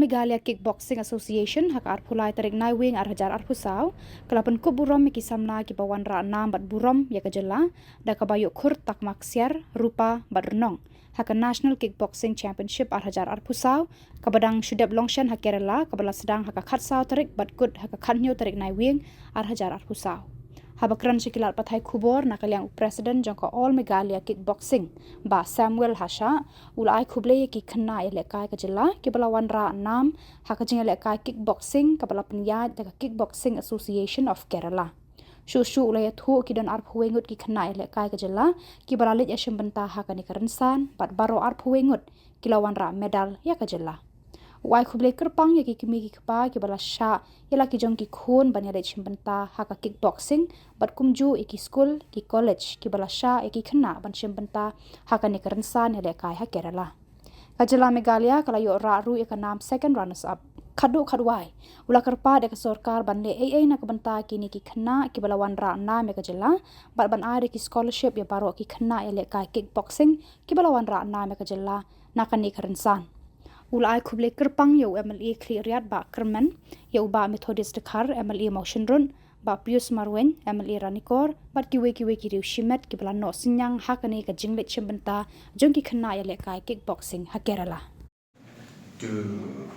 Meghalaya Kickboxing Association hak arphulai Tarik Naiwieng arhajar arphusau kalapan burom ki Samla ki Wanrah nam bat burom ya ka Jylla da kabayuk khur takma ksiar rupa bat rnong hak National Kickboxing Championship arhajar arphusau kabadang Shuh longshan hak Kerela kabala sdang hak khatsau Tarik bat kut hak khannyo Tarik Naiwieng arhajar arphusau Haba kren shikilat pathai Khubor na liang President jong Ka All Meghalaya Kickboxing Bah Samuel Hashah ulai khubleikhynnah ialehkai ka Jylla kibala Wanrah nam hak ialehkai Kickboxing kabala penyat da Kickboxing Association of Kerala Shuh ulai thu kidan arphuengut khynnah ialehkai ka Jylla kibala lit yashim benta hak ni Rynsan bat baro arphuengut kila Wanrah medal ya ka Jylla Wai khubleikerpang ya ki kimi ki kaba ki bala Shuh yala ki jong ki khun ban yale chimbenta haka kickboxing bat kumju iki school ki college ki bala Shuh iki khynnah ban chimbenta haka ni Rynsan ialehkai ha Kerela ka Jylla Meghalaya kala yo ra ru ka nam second runners up khadu khadwai ula kerpa de ka sarkar ban le ai na ka benta ki ni ki khynnah ki bala Wanrah nam ka Jylla bat ban ai ki scholarship ya baro ki khynnah ialehkai kickboxing ki bala Wanrah nam ka Jylla na ka ni Rynsan ulai khubleikerpang yo MLE Kriat ba Kermen yo ba Methodist Khar MLE Motion Run ba Pius Marwen MLE Ranikor bat kiwe ki riu shimet ki bala no sinyang hakane ka jinglet chimbenta jongki khynnah ialehkai kickboxing ha Kerala to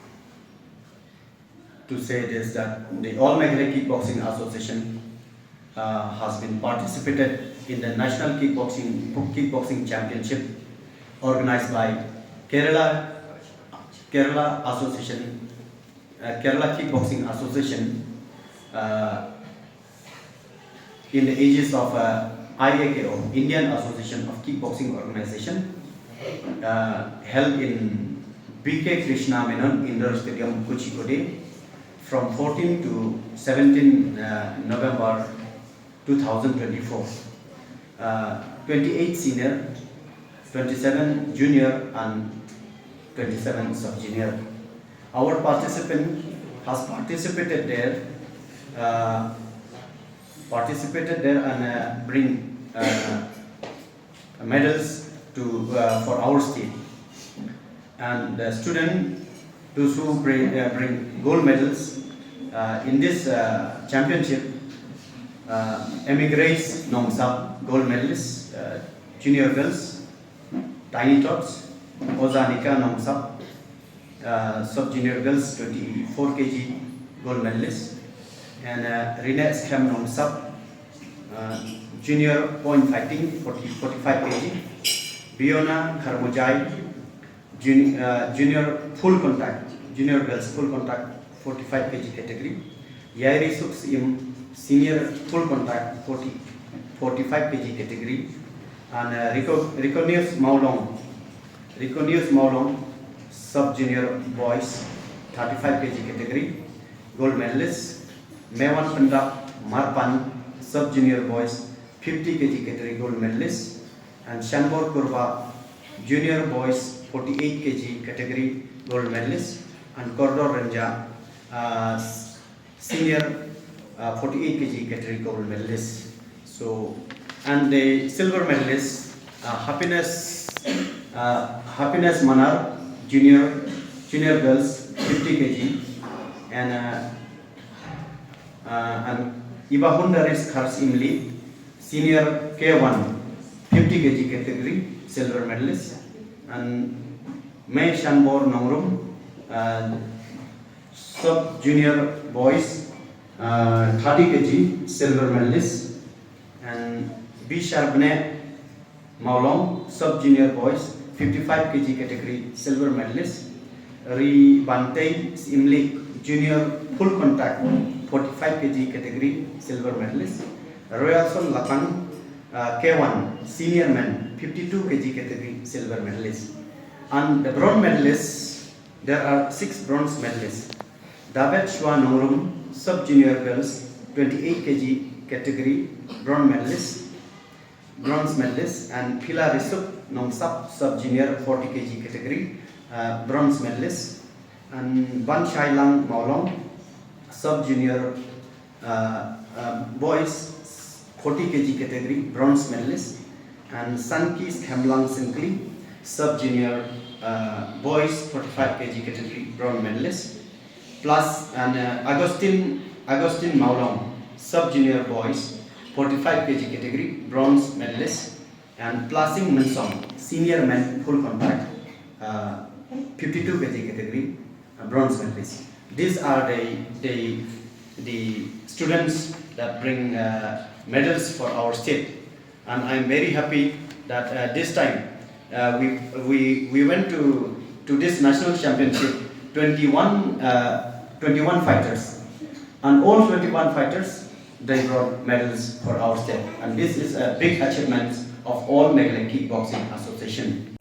say this that the All Meghalaya Kickboxing Association has been participated in the National Kickboxing Championship organized by Kerela Association, Kerela Kickboxing Association in the aegis of IAKO, Indian Association of Kickboxing Organization, held in BK Krishna Menon Indoor Stadium, Kuchikode, from 14 to 17 November 2024. 28 senior, 27 junior and 27 sub-junior. Our participant has participated there and bring medals to for our state. And the student, those who bring gold medals in this championship, emigrates Nomsap gold medalists, junior girls, tiny tots, Ozanika Nomsap, sub-junior girls 24 kg gold medalist, and Rina Skam Nomsap, junior point fighting 45 kg, Biona Kharmujai, junior full contact, junior girls full contact 45 kg category, Yairi Suks Im senior full contact 45 kg category, and Reconius Maulong, sub-junior boys, 35 kg category, gold medalist. Mewan Pandap Marpan, sub-junior boys, 50 kg category, gold medalist. And Shambor Kurba, junior boys, 48 kg category, gold medalist. And Corridor Ranja, senior, 48 kg category, gold medalist. So, and the silver medalist, Happiness Manar, junior girls 50 kg, and Ibahundaris Khars Imli, senior K1 50 kg category, silver medalist, and May Shanbor Nongrum, sub junior boys 30 kg, silver medalist, and B Sharbne Maulong, sub junior boys 55 kg category, silver medalist. Ri Bantei Imli, junior full contact 45 kg category, silver medalist. Royalson Lapan, K1 senior men 52 kg category, silver medalist. And the bronze medalists, there are 6 bronze medalists. Dabet Shwa Nongrum, sub junior girls 28 kg category, bronze medalist, and Pila Risuk Nomsap, sub junior 40 kg category, bronze medalist, and Ban Shai Lang Maulong, sub junior boys 40 kg category, bronze medalist, and Sankis Khemlang Sinkli, sub junior boys 45 kg category bronze medalist, plus and Agustin Maulong, sub-junior boys 45 kg category bronze medalist, and Plasing Mensong, senior men full contact 52 kg category bronze medalist. These are the students that bring medals for our state, and I'm very happy that this time we went to this national championship 21 fighters, and all 21 fighters they brought medals for our state, and this is a big achievement of all Meghalaya Kickboxing Association.